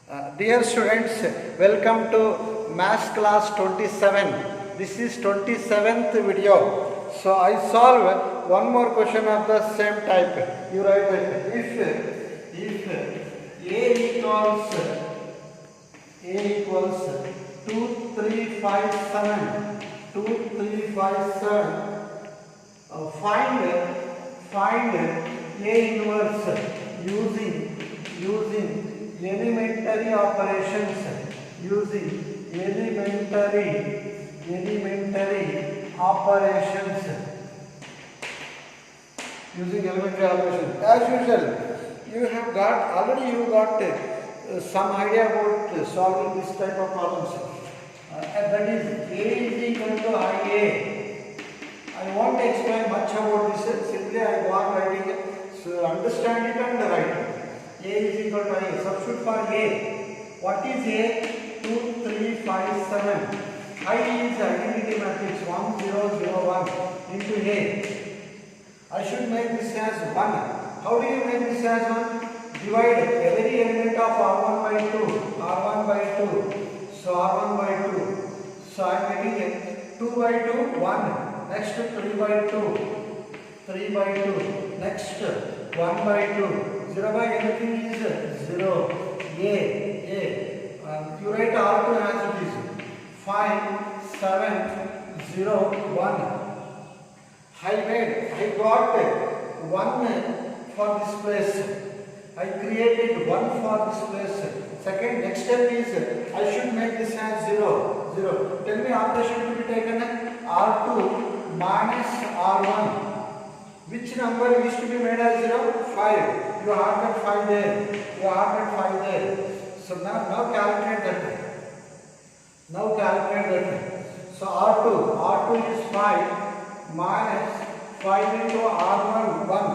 Dear students, welcome to Maths class 27. This is 27th video. So I solve one more question of the same type. You write that if A equals 2, 3, 5, 7, 2, 3, 5, 7, find A inverse using elementary operations, using elementary operations, as usual. You got some idea about solving this type of problems. That is A is equal to IA. I won't explain much about this, simply I go on writing it. So understand it and write it. A is equal to A. Substitute for A. What is A? 2, 3, 5, 7. I is identity matrix 1, 0, 0, 1 into A. I should make this as 1. How do you make this as 1? Divide every element of R1 by 2. R1 by 2. So R1 by 2. So I am getting it 2 by 2, 1. Next 3 by 2. 3 by 2. Next 1 by 2. 0 by anything is 0. A. You write R2 as it is. 5, 7, 0, 1. I got 1 for this place. I created 1 for this place. Second, next step is I should make this as 0. 0. Tell me operation to be taken R2 minus R1. Which number is to be made as 0? 5. You have that 5 there. So now calculate that. So R2 is 5 minus 5 into R1 1.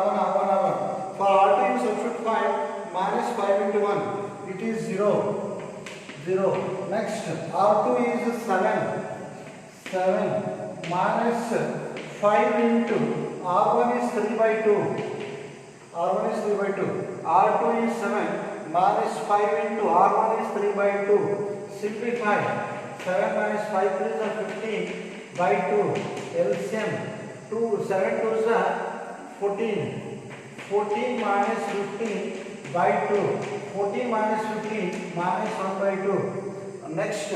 R1. For R2 you substitute 5 minus 5 into 1. It is 0. Next R2 is 7 minus 5 into R1 is 3 by 2. R2 is 7 minus 5 into R1 is 3 by 2. Simplify. 7 minus 5 3 is 15 by 2. LCM 2 7 2 is 14. 14 minus 15 by 2. 14 minus 15 minus 1 by 2. Next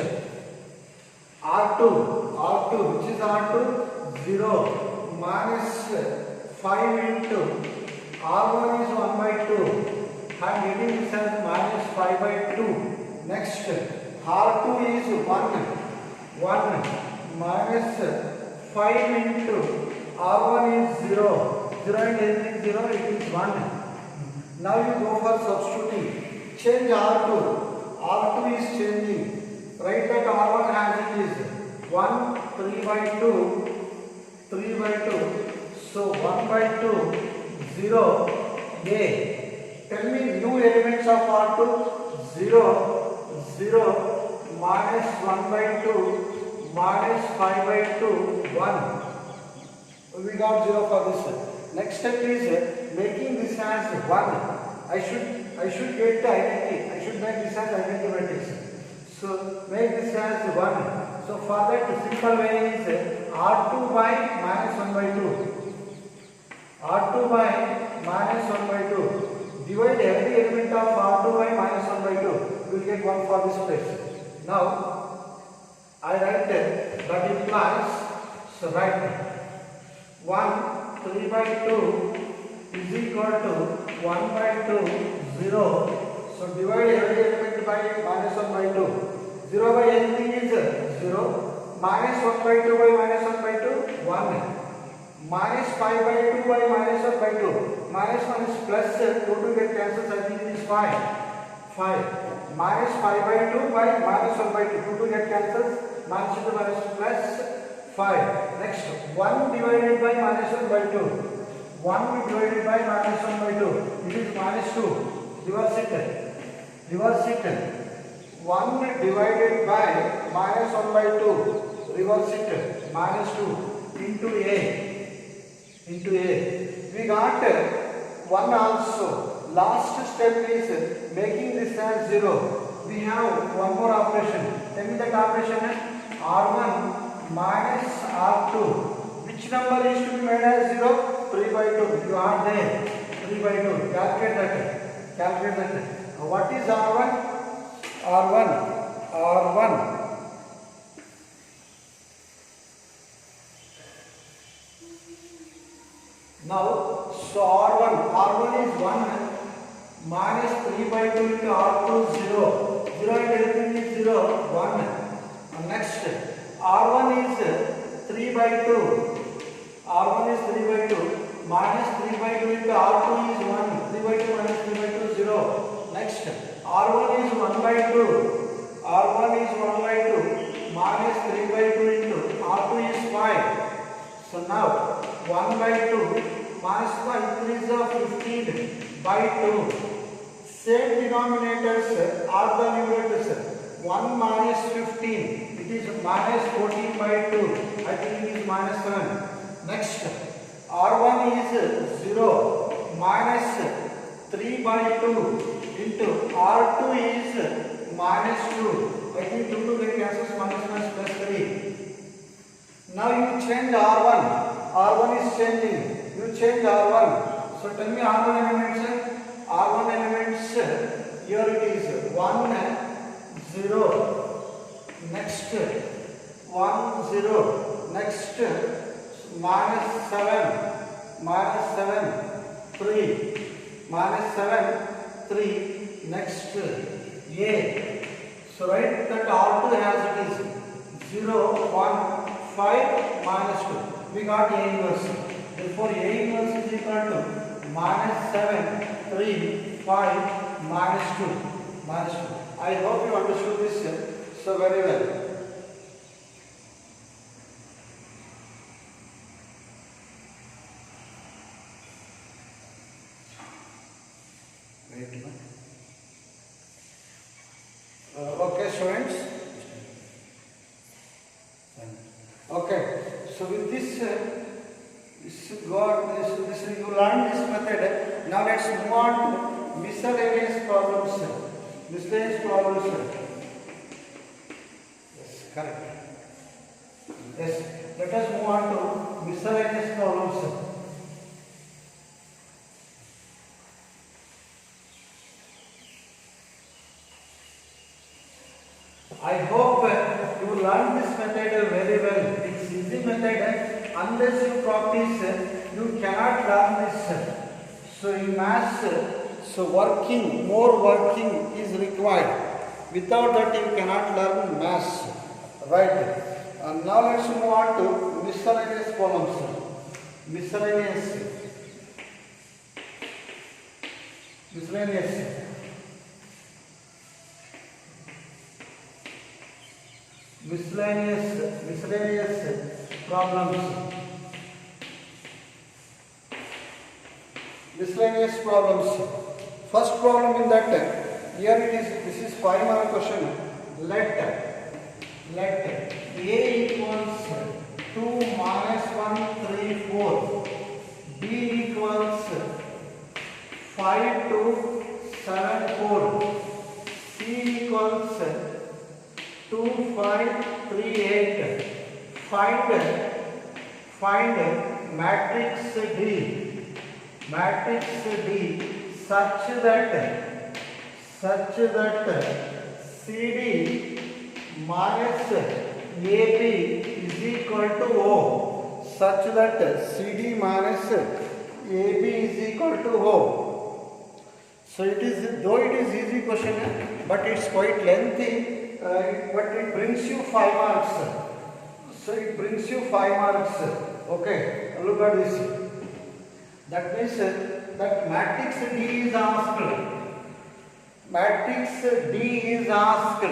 R2 which is R2 0 minus 5 into R1 is 1 by 2. I am getting this as minus 5 by 2. Next R2 is 1 minus 5 into R1 is 0 and anything 0, it is 1. Now you go for substituting. Change R2 is changing. Write that R1 as it is 1 3 by 2. So 1 by 2 0 A. Tell me new elements of R2. 0 minus 1 by 2 minus 5 by 2 1. We got 0 for this. Next step is making this as 1. I should get the identity. I should make this as identity matrix. So make this as 1. So for that simple way is R2 by minus 1 by 2. R2 by minus 1 by 2. Divide every element of R2 by minus 1 by 2. You will get 1 for this place. Now I write that implies, so write 1 3 by 2 is equal to 1 by 2 0. So divide every element by minus 1 by 2. 0 by anything is 0. Minus 1 by 2 by minus 1 by 2 1. Minus 5 by 2 by minus 1 by 2. Minus 1 is plus 2 get cancels. I think it is 5. Minus 5 by 2 by minus 1 by 2. 2 get cancels. Minus 2 minus plus 5. Next 1 divided by minus 1 by 2. 1 divided by minus 1 by 2. It is minus 2. Reverse it. 1 divided by minus 1 by 2. Reverse it. Minus 2 into A. We got 1 also. Last step is making this as 0. We have one more operation. Tell me that operation. R1 minus R2. Which number is to be made as 0? 3 by 2. You are there. 3 by 2. Calculate that. Calculate that. What is R1? R1. Now, so R1 is 1 minus 3 by 2 into R2 0. 0 and everything is 0, 1. Next, R1 is 3 by 2. R1 is 3 by 2 minus 3 by 2 into R2 is 1. 3 by 2 minus 3 by 2 0. Next, R1 is 1 by 2. R1 is 1 by 2 minus 3 by 2 into R2 is 5. So now 1 by 2 minus 5 is 15 by 2. Same denominators are the numerators. 1 minus 15, it is minus 14 by 2. I think it is minus 7. Next, R1 is 0 minus 3 by 2 into R2 is minus 2. I think 2 to get cancels minus plus 3. Now you change R1. R1 is changing. You change R1. So tell me R1 elements. R1 elements, here it is 1, 0. Next 1, 0. Next minus 7, 3. Minus 7, 3. Next A. So write that R2 has it is 0, 1, 5, minus 2. We got A inverse. Therefore, A inverse is equal to minus 7, 3, 5, minus 2. Minus 2. I hope you understood this so very well. Okay, students. Okay, so with this, you learn this method. Now let's move on to miscellaneous problems. Miscellaneous problems. Yes, correct. Yes, let us move on to miscellaneous problems. I hope you learn this method very well. It's easy method. Unless you practice, you cannot learn this. So in maths, more working is required. Without that, you cannot learn maths. Right? Now let's move on to miscellaneous problems. Miscellaneous. Problems. Miscellaneous problems. First problem in that, here it is, this is 5 mark question. Let A equals 2 minus 1, 3, 4. B equals 5, 2, 7, 4. C equals 2, 5, 3, 8. Find matrix D such that CD minus AB is equal to O. Such that CD minus AB is equal to O. So it is, though it is easy question, but it's quite lengthy. But it brings you 5 marks. So it brings you 5 marks. Okay, look at this. That means that matrix D is asked. Matrix D is asked.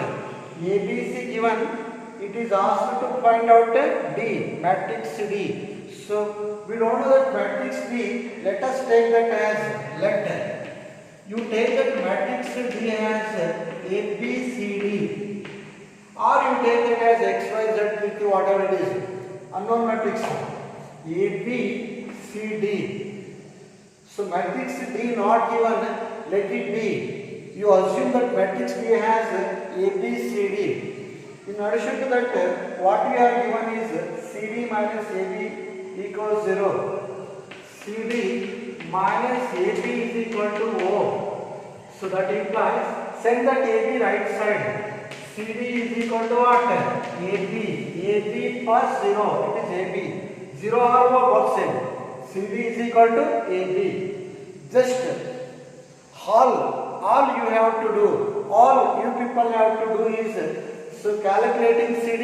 ABC given. It is asked to find out D, matrix D. So we don't know that matrix D. Let us take that as let. You take that matrix D as A, B, C, D. Or you take it as X, Y, Z, P, Q, whatever it is. Unknown matrix. A, B, C, D. So matrix D not given, let it be. You assume that matrix B has A, B, C, D. In addition to that, what we are given is CD minus AB equals 0. CD minus AB is equal to O. So that implies, send that AB right side. CD is equal to what? AB. AB plus 0. It is AB. 0 or both same. CD is equal to AB. Just all you have to do, all you people have to do is, so calculating CD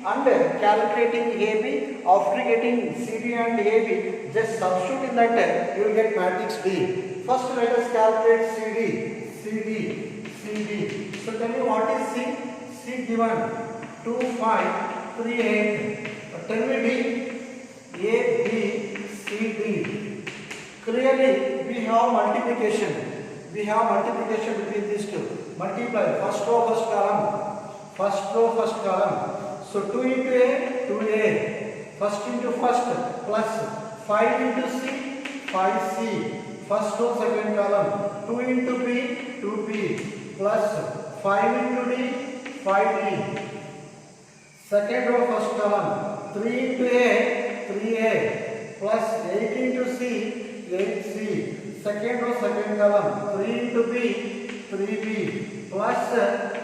and calculating AB. After getting CD and AB, just substitute in that, you will get matrix D. First let us calculate CD. So tell me what is C? C given 2, 5, 3, 8. Tell me D. A, B, C, D. Clearly we have multiplication. We have multiplication between these two. Multiply. First row, first column. First row, first column. So 2 into A, 2A. First into first plus 5 into C, 5C. First row, second column. 2 into B, 2B. Plus 5 into D, 5D. Second row, first column. 3 into A, 3A. Plus 8 into C, 8C. Second row, second column. 3 into B, 3B. Plus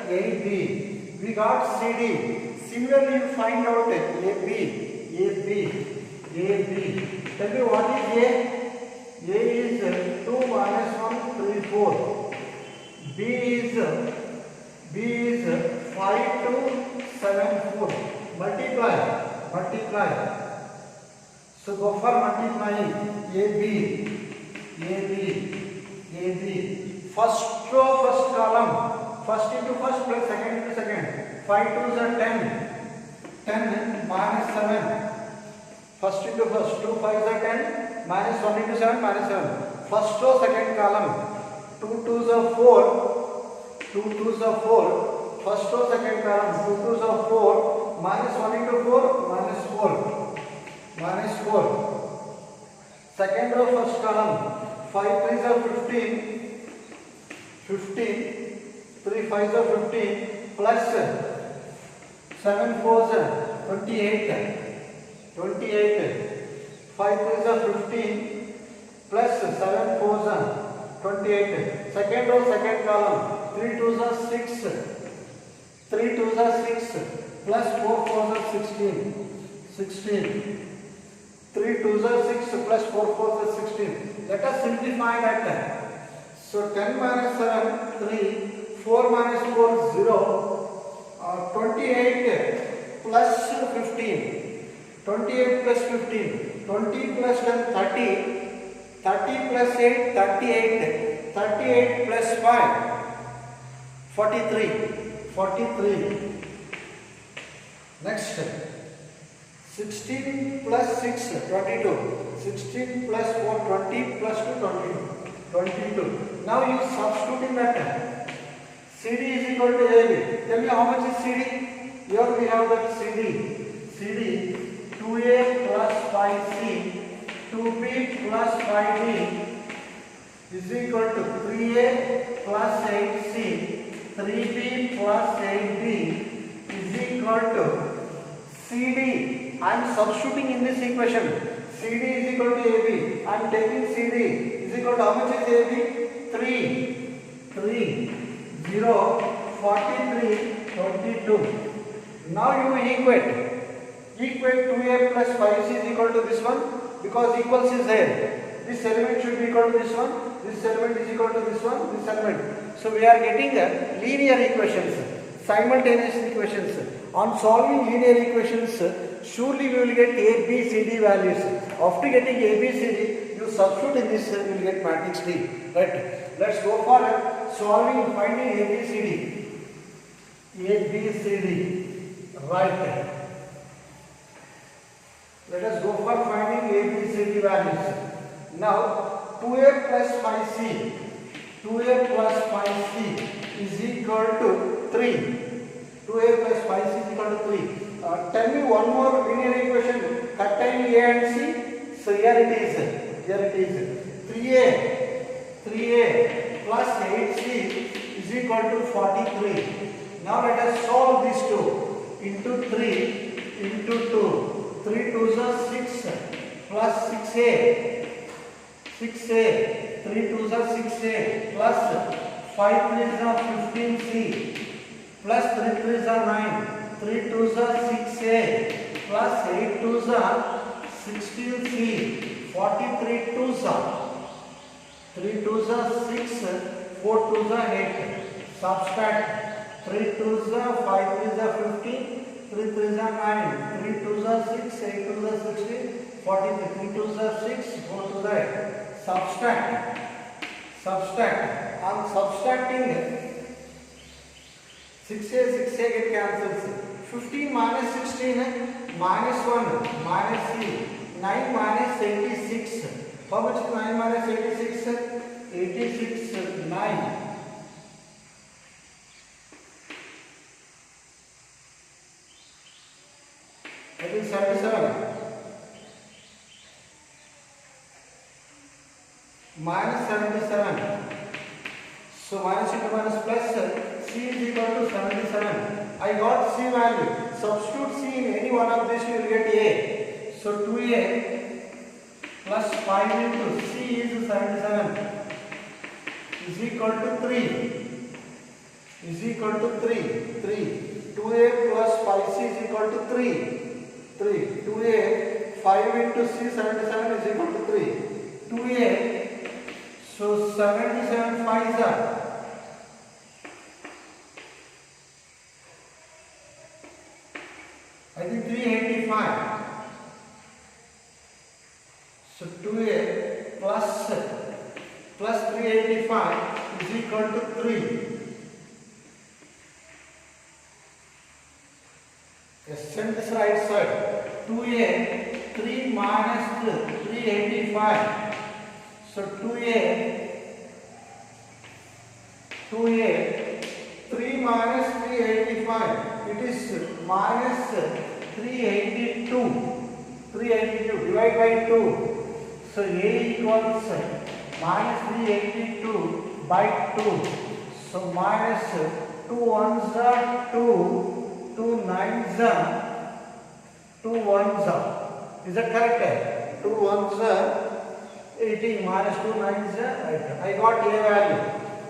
8B. We got CD. Similarly, you find out AB. Tell me what is A? A is 2 minus 1, 3, 4. B is 5, 2, 7, 4. Multiply. So go for multiplying. AB. First row, first column. First into first plus second into second. 5 2s are 10. 10 minus 7. First into first. 2 5s are 10. Minus 1 into 7 minus 7. First row, second column. 2 2s are 4. 2 2s are 4. First row, second column. 2 2s are 4. Minus 1 into 4 minus 4. Minus 4. Second row, first column. 5 3s are 15. 3 5s are 15. Plus 7 4s are 28. 5 3s are 15. Plus 7 4s are 28. Second row, second column. 3 2s are 6. 3 2s are 6. Plus 4 4s are 16. 3 2s are 6 plus 4 4s are 16. Let us simplify that. So 10 minus 7, 3. 4 minus 4, 0. 28 plus 15. 28 plus 15. 20 plus 10, 30. 30 plus 8, 38. 38 plus 5, 43. Next. 16 plus 6, 22. 16 plus 4, 20 plus 2, 22. Now you substitute in that. CD is equal to AB. Tell me how much is CD? Here we have that CD 2A plus 5C, 2B plus 5D is equal to 3A plus 8C, 3B plus 8D is equal to CD. I am substituting in this equation. CD is equal to AB. I am taking CD is equal to how much is AB? 3, 0, 43, 22. Now you equate 2A plus 5C is equal to this one because equals is there. This element should be equal to this one. This element is equal to this one. This element. So we are getting linear equations, simultaneous equations. On solving linear equations, surely we will get A, B, C, D values. After getting A, B, C, D, you substitute in this, you will get matrix D. Right? Let's go for solving, finding A, B, C, D. A, B, C, D. Right. Let us go for finding A, B, C, D values. Now, 2A plus 5C. 2A plus 5C is equal to 3. 2A plus 5C is equal to 3. Tell me one more linear equation containing A and C. So here it is. 3a plus 8c is equal to 43. Now let us solve these two. Into 3 into 2. 3 2s are 6 plus 6a. 6a. 3 2s are 6a plus 5 3s are 15c plus 3 3s are 9. 3 2s are 6a plus 8 2s are 16c. 43 2s are 3 2s are 6, 4 2s are 8. Subtract 3 2s are 5 3s are 15, 3 3s are 9, 3 2s are 6, 8 2s are 16, 43 3 2s are 6, 4 2s are 8. Subtract. On subtracting 6a get cancels. 15 minus 16 minus 1 minus c. 9 minus 86. How much is 9 minus 86? 86 9. That is 77. Minus 77. So minus into minus plus c is equal to 77. I got c value. Substitute c in any one of these, you will get a. So 2a plus 5 into c is 77 is equal to 3. Is equal to 3. 2a plus 5c is equal to 3. 2a 5 into c 77 is equal to 3. 2a. So 77 5s are. I think 385. So 2a plus 385 is equal to 3. Yes, send this right side. 2a 3 minus 385. So 2a 3 minus 385. It is minus 382. 382 divided by 2. So a equals minus 382 by 2. So minus 2 1s are 2, 2 9s are 2 1s are. Is that correct? 2 1s are 18 minus 2 9s are. I got a value.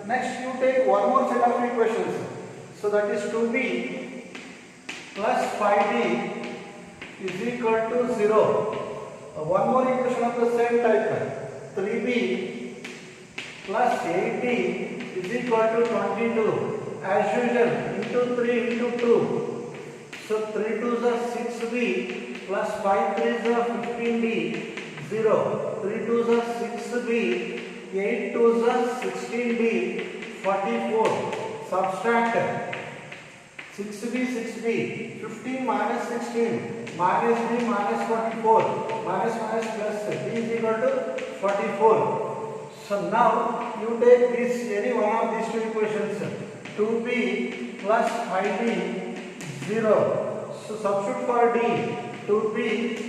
Next you take one more set of equations. So that is 2b plus 5d is equal to 0. One more equation of the same type. 3b plus 8d is equal to 22. As usual, into 3 into 2. So 3 2s are 6b plus 5 3s are 15d. 0. 3 2s are 6b. 8 2s are 16d. 44. Subtract 6b. 15 minus 16 minus b minus 44 minus plus b is equal to 44. So now you take this any one of these two equations. 2b plus 5d 0. So substitute for d. 2b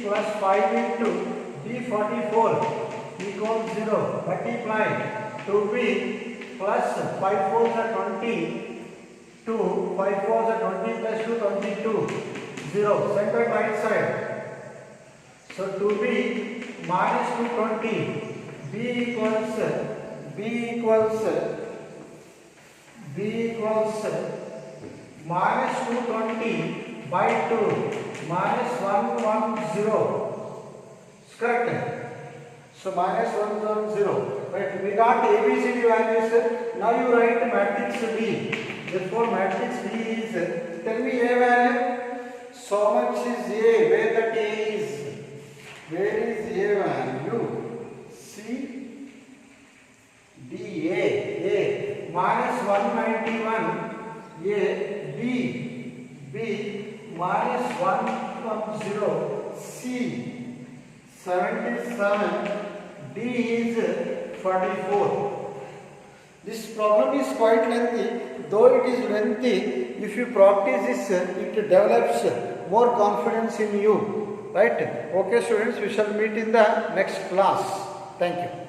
plus 5 into d 44 equals 0. Multiply 2b plus 5 4s are 20. 2, 5 4s are 20 plus 2, 22. 0. Send back right side. So 2b minus 220. b equals minus 220 by 2 minus 110. It's correct. So minus 110. Right. We got ABCD values. Now you write matrix B. Therefore matrix B is, tell me A value. So much is A. Where that A is? Where is A value? C D A minus 191. A B minus 110. C 77. D is 44. This problem is quite lengthy. Though it is lengthy, if you practice this, it develops more confidence in you. Right? Okay students, we shall meet in the next class. Thank you.